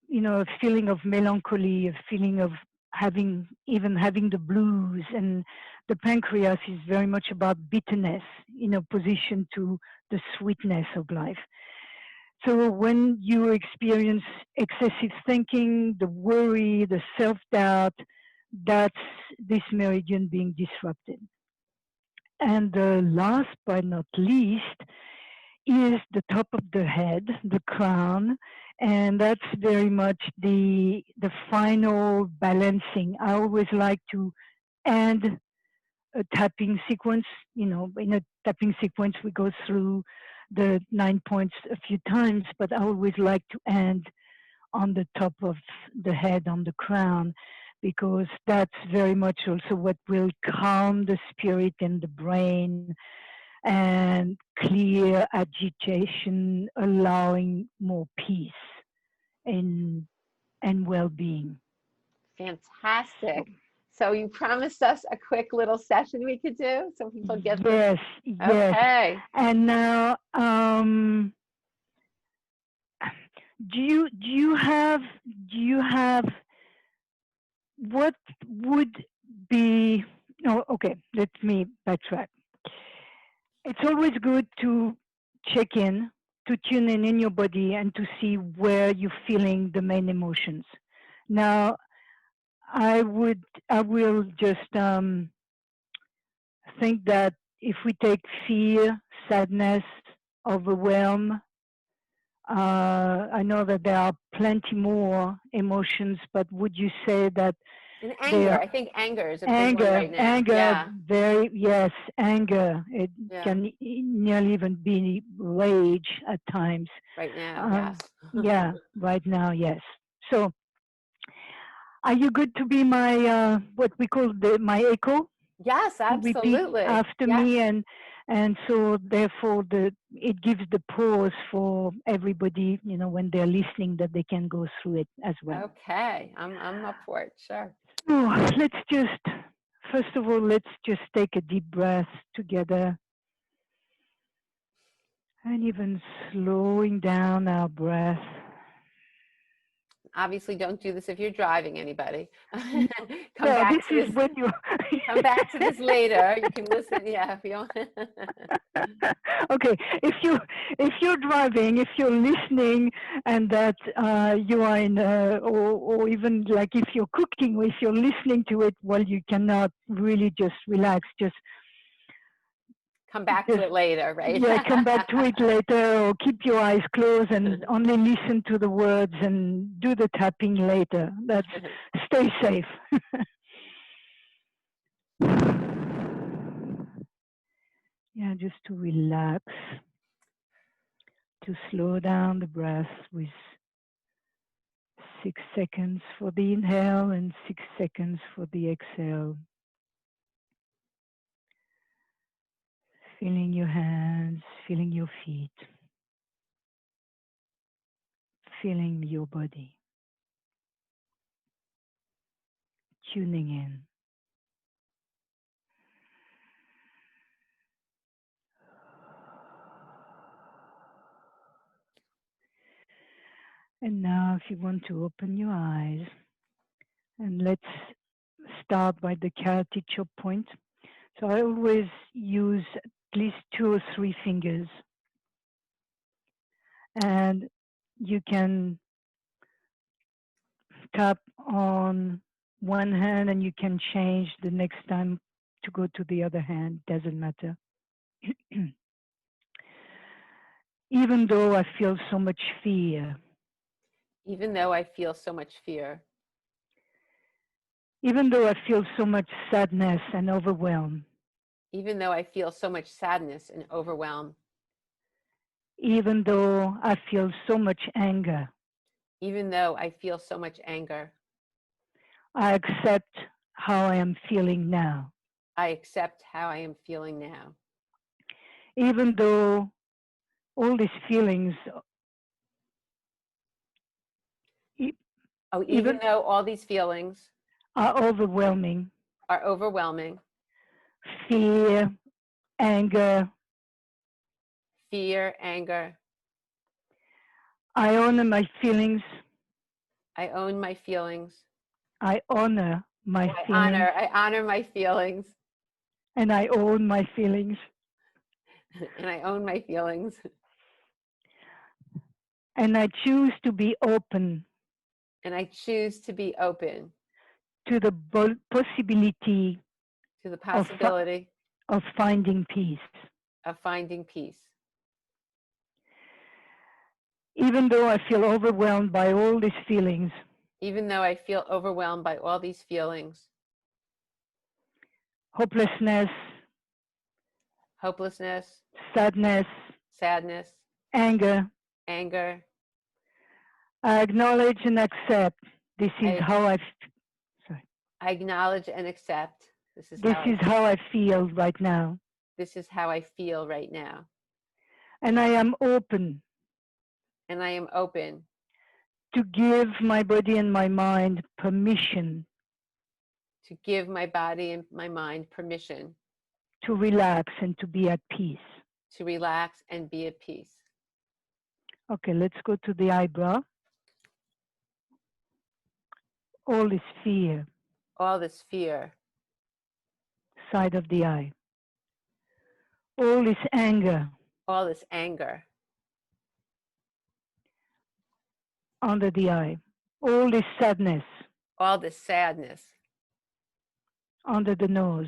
you know, a feeling of melancholy, a feeling of having the blues, and the pancreas is very much about bitterness in opposition to the sweetness of life. So when you experience excessive thinking, the worry, the self-doubt, that's this meridian being disrupted. And the last but not least is the top of the head, the crown, and that's very much the final balancing. I always like to end a tapping sequence. You know, in a tapping sequence, we go through the 9 points a few times, but I always like to end on the top of the head, on the crown, because that's very much also what will calm the spirit and the brain and clear agitation, allowing more peace and well-being. So, Fantastic. So you promised us a quick little session we could do so people get this. yes, yes. Okay. And now, Do you have what would be? No, okay. Let me backtrack. It's always good to check in, to tune in your body, and to see where you're feeling the main emotions. Now, I will just think that if we take fear, sadness, overwhelm, I know that there are plenty more emotions, but would you say that And they anger. are I think anger is a big one anger, right now. anger, Yeah. very, yes, anger. It Yeah. can nearly even be rage at times. Right now. Um, Yes. yeah, right now, yes. So, are you good to be my what we call my echo? Yes, To repeat absolutely. after Yes. me, and so therefore it gives the pause for everybody, when they're listening, that they can go through it as well. Okay. I'm up for it. Sure. So first of all, let's just take a deep breath together, and even slowing down our breath. Obviously, don't do this if you're driving, anybody. Come No, back this to is this. when you Come back to this later. You can listen. Yeah, if you want. okay, if you're driving, if you're listening, and that you are in, or even like if you're cooking, or if you're listening to it while you cannot really just relax, Come back to just it later, right? yeah, come back to it later, or keep your eyes closed and only listen to the words and do the tapping later. That's stay safe. Yeah, just to relax, to slow down the breath with 6 seconds for the inhale and 6 seconds for the exhale. Feeling your hands, feeling your feet, feeling your body, tuning in. And now, if you want to open your eyes, and let's start by the carotid chop point. So I always use at least 2 or 3 fingers, and you can tap on one hand and you can change the next time to go to the other hand, doesn't matter. Even though I feel so much fear, Even though I feel so much fear, even though I feel so much sadness and overwhelm, even though I feel so much sadness and overwhelm, even though I feel so much anger, even though I feel so much anger, I accept how I am feeling now. I accept how I am feeling now. Even though all these feelings, Oh, even even though all these feelings are overwhelming, are overwhelming, fear, anger, fear, anger, I honor my feelings. I own my feelings. I honor my Oh, feelings, I honor my feelings, and I own my feelings. and I own my feelings. And I choose to be open And I choose to be open to the possibility to the of, possibility of finding peace. of finding peace. Even though I feel overwhelmed by all these feelings, Even though I feel overwhelmed by all these feelings, hopelessness, hopelessness, sadness, sadness, anger, anger, I acknowledge and accept this is I, how sorry, I acknowledge and accept this is how I feel right now. this is how I feel right now. And I am open And I am open to give my body and my mind permission to give my body and my mind permission to relax and to be at peace. to relax and be at peace. Okay, let's go to the eyebrow. All this fear, all this fear, side of the eye. All this anger, all this anger, under the eye. All this sadness, all this sadness, under the nose.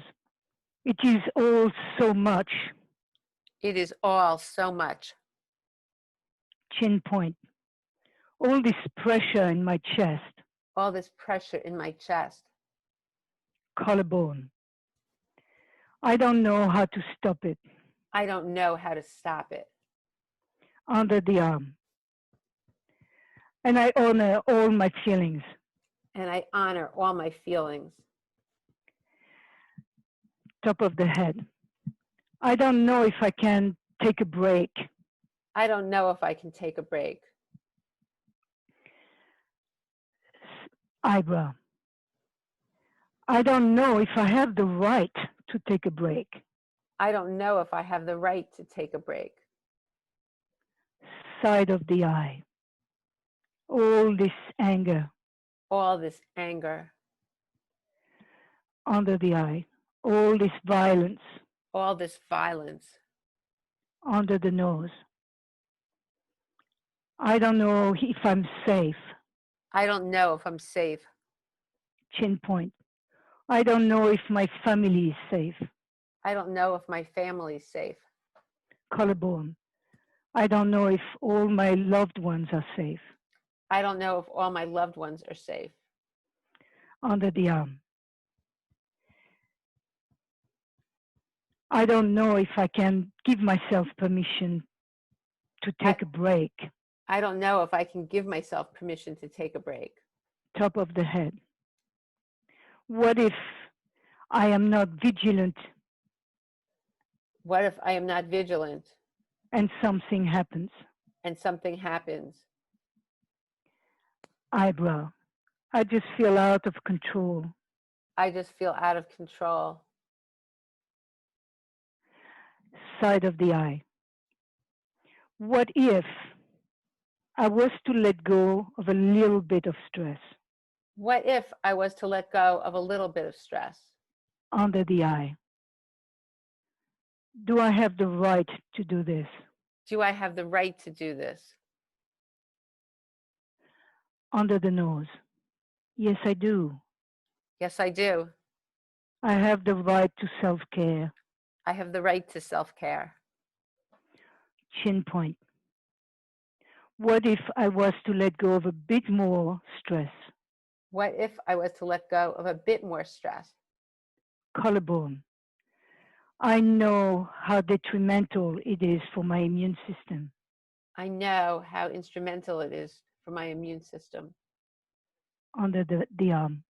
It is all so much. it is all so much. Chin point. All this pressure in my chest, All this pressure in my chest. collarbone. I don't know how to stop it. I don't know how to stop it. Under the arm. And I honor all my feelings. And I honor all my feelings. Top of the head. I don't know if I can take a break. I don't know if I can take a break. Eyebrow. I don't know if I have the right to take a break. I don't know if I have the right to take a break. Side of the eye. All this anger. All this anger. Under the eye. All this violence. All this violence. Under the nose. I don't know if I'm safe. I don't know if I'm safe. Chin point. I don't know if my family is safe. I don't know if my family's safe. Collarbone. I don't know if all my loved ones are safe. I don't know if all my loved ones are safe. Under the arm. I don't know if I can give myself permission to take a break. I don't know if I can give myself permission to take a break. Top of the head. What if I am not vigilant? What if I am not vigilant? And something happens? And something happens? Eyebrow. I just feel out of control. I just feel out of control. Side of the eye. What if I was to let go of a little bit of stress? What if I was to let go of a little bit of stress? Under the eye. Do I have the right to do this? Do I have the right to do this? Under the nose. Yes, I do. Yes, I do. I have the right to self-care. I have the right to self-care. Chin point. What if I was to let go of a bit more stress? What if I was to let go of a bit more stress? Collarbone. I know how detrimental it is for my immune system. I know how instrumental it is for my immune system. Under the arm.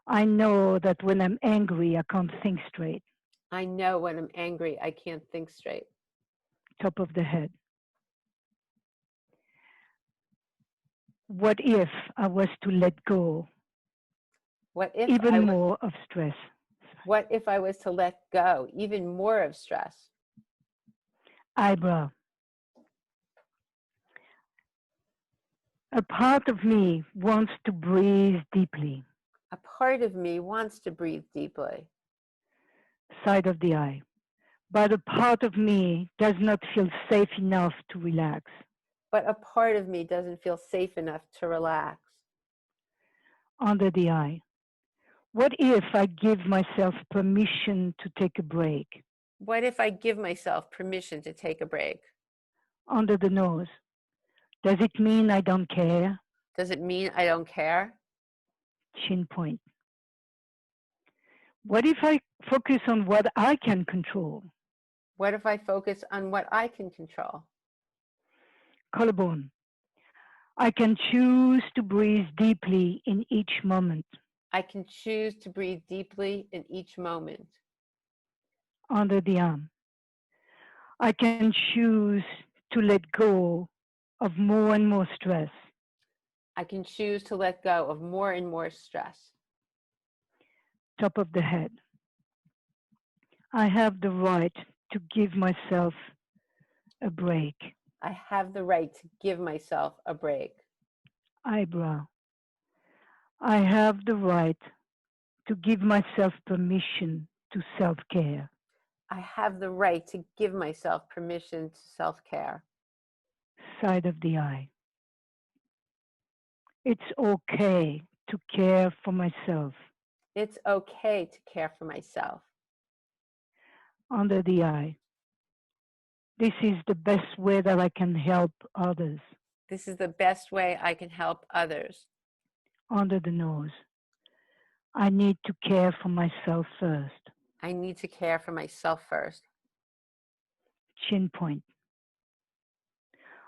I know that when I'm angry, I can't think straight. I know when I'm angry, I can't think straight. Top of the head. What if I was to let go What if even more of stress? What if I was to let go even more of stress? Eyebrow. A part of me wants to breathe deeply. A part of me wants to breathe deeply. Side of the eye. But a part of me does not feel safe enough to relax. But a part of me doesn't feel safe enough to relax. Under the eye. What if I give myself permission to take a break? What if I give myself permission to take a break? Under the nose. Does it mean I don't care? Does it mean I don't care? Chin point. What if I focus on what I can control? What if I focus on what I can control? Collarbone. I can choose to breathe deeply in each moment. I can choose to breathe deeply in each moment. Under the arm. I can choose to let go of more and more stress. I can choose to let go of more and more stress. Top of the head. I have the right to give myself a break. I have the right to give myself a break. Eyebrow. I have the right to give myself permission to self-care. I have the right to give myself permission to self-care. Side of the eye. It's okay to care for myself. It's okay to care for myself. Under the eye. This is the best way that I can help others. This is the best way I can help others. Under the nose. I need to care for myself first. I need to care for myself first. Chin point.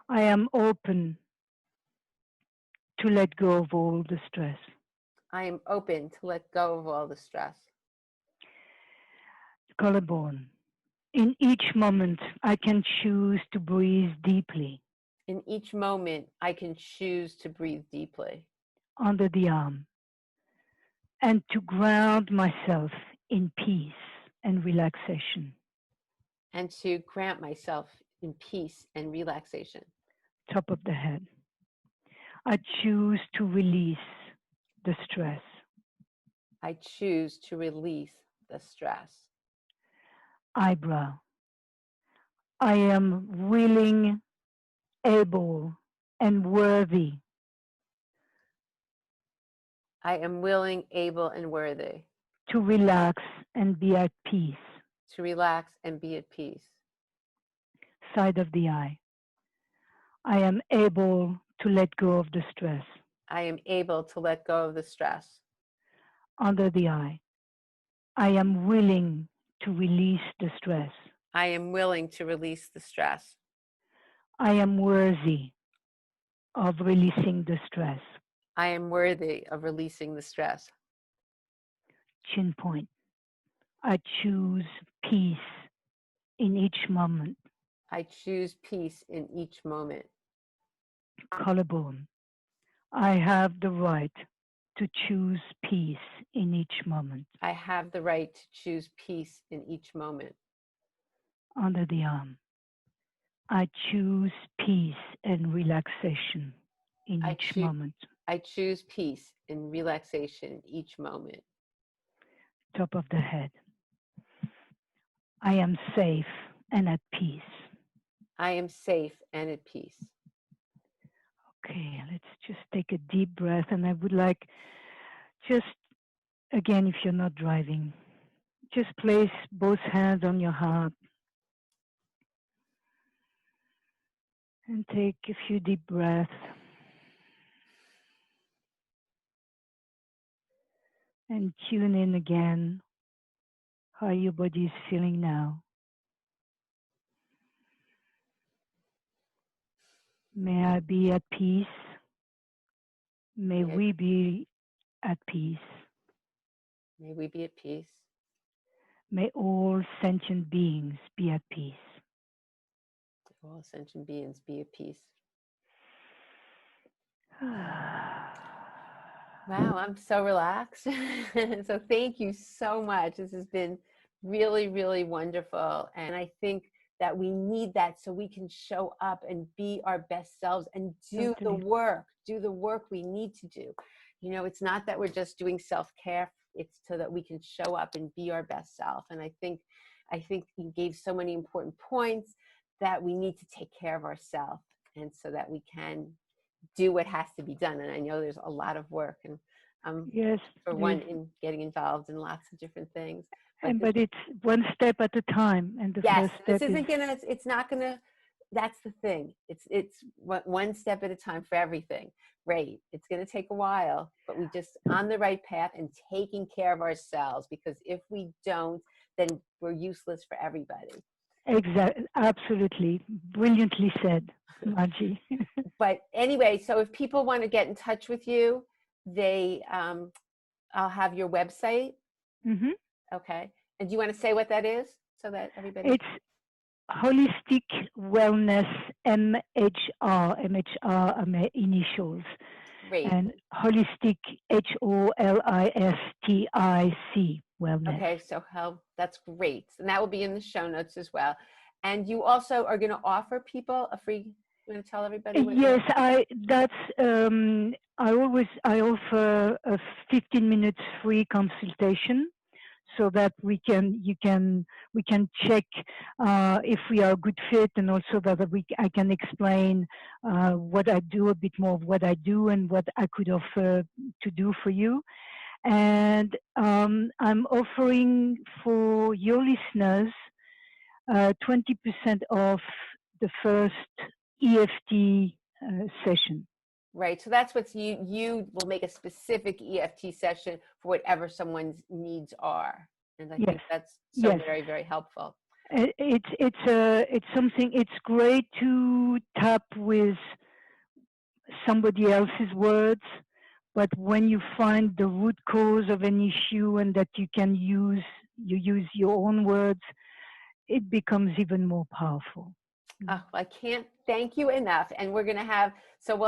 I am open to let go of all the stress. I am open to let go of all the stress. Collarbone. In each moment, I can choose to breathe deeply. In each moment, I can choose to breathe deeply. Under the arm. And to ground myself in peace and relaxation. And to grant myself in peace and relaxation. Top of the head. I choose to release the stress. I choose to release the stress. Eyebrow. I am willing, able, and worthy. I am willing, able, and worthy. To relax and be at peace. To relax and be at peace. Side of the eye. I am able to let go of the stress. I am able to let go of the stress. Under the eye. I am willing to release the stress. I am willing to release the stress. I am worthy of releasing the stress. I am worthy of releasing the stress. Chin point. I choose peace in each moment. I choose peace in each moment. Collarbone. I have the right to choose peace in each moment. I have the right to choose peace in each moment. Under the arm. I choose peace and relaxation in each moment. I choose peace and relaxation in each moment. Top of the head. I am safe and at peace. I am safe and at peace. Okay, let's just take a deep breath. And I would like, just again, if you're not driving, just place both hands on your heart and take a few deep breaths. And tune in again how your body is feeling now. May I be at peace. May we be at peace. May we be at peace. May all sentient beings be at peace. All sentient beings be at peace. Wow, I'm so relaxed. So thank you so much. This has been really, really wonderful. And I think that we need that so we can show up and be our best selves and do the work we need to do. You know, it's not that we're just doing self-care, it's so that we can show up and be our best self. And I think you gave so many important points that we need to take care of ourselves, and so that we can do what has to be done. And I know there's a lot of work, and yes, for one, in getting involved in lots of different things. But it's one step at a time, and the first step it's not gonna. That's the thing. It's one step at a time for everything. Right. It's gonna take a while, but we just on the right path and taking care of ourselves. Because if we don't, then we're useless for everybody. Exactly. Absolutely. Brilliantly said, Margie. But anyway, so if people want to get in touch with you, I'll have your website. Mm-hmm. Okay. And do you want to say what that is so that everybody? It's Holistic Wellness MHR. MHR are my initials. Great. And Holistic HOLISTIC Wellness. Okay, so that's great. And that will be in the show notes as well. And you also are going to offer people a free You want to tell everybody what Yes, I offer a 15 minutes free consultation so that we can check if we are a good fit, and also that I can explain what I do, a bit more of what I do and what I could offer to do for you. And I'm offering for your listeners 20% off the first EFT session. Right. So that's what you will make a specific EFT session for whatever someone's needs are. And I think that's so very, very helpful. It's something, it's great to tap with somebody else's words, but when you find the root cause of an issue and that you use your own words, it becomes even more powerful. Oh, I can't thank you enough. And we'll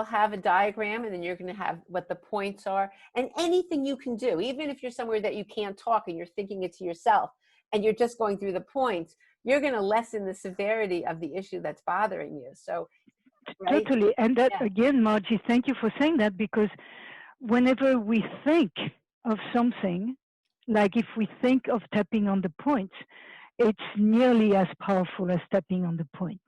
have a diagram, and then you're going to have what the points are, and anything you can do, even if you're somewhere that you can't talk and you're thinking it to yourself and you're just going through the points, you're going to lessen the severity of the issue that's bothering you. So, right? Totally. And that, again, Margie, thank you for saying that, because whenever we think of something, like if we think of tapping on the points, it's nearly as powerful as tapping on the point.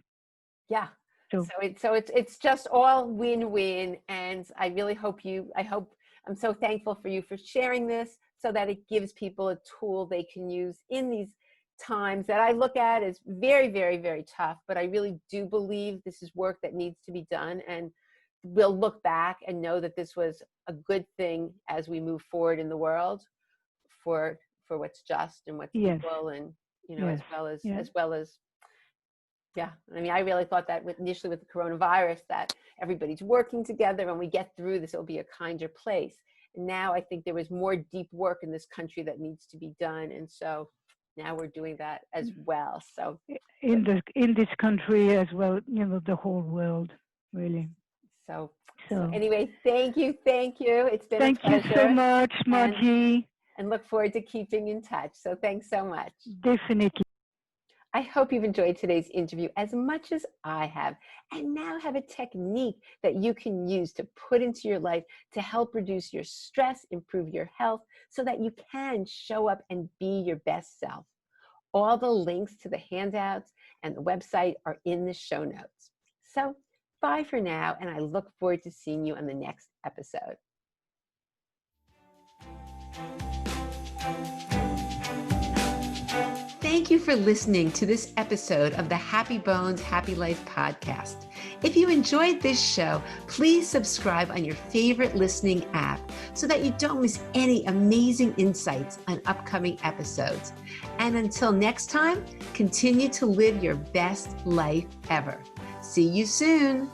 Yeah. So it's just all win-win. And I really hope I'm so thankful for you for sharing this, so that it gives people a tool they can use in these times that I look at as very, very, very tough. But I really do believe this is work that needs to be done. And we'll look back and know that this was a good thing as we move forward in the world for what's just and what's equal, and as well as I mean, I really thought that initially with the coronavirus, that everybody's working together and we get through this, it'll be a kinder place. And now I think there was more deep work in this country that needs to be done, and so now we're doing that as well. So in this country as well, the whole world, really. So anyway, thank you. It's been a pleasure. Thank you so much, Margie. And look forward to keeping in touch. So thanks so much. Definitely. I hope you've enjoyed today's interview as much as I have, and now have a technique that you can use to put into your life to help reduce your stress, improve your health, so that you can show up and be your best self. All the links to the handouts and the website are in the show notes. So bye for now, and I look forward to seeing you on the next episode. Thank you for listening to this episode of the Happy Bones, Happy Life podcast. If you enjoyed this show, please subscribe on your favorite listening app so that you don't miss any amazing insights on upcoming episodes. And until next time, continue to live your best life ever. See you soon.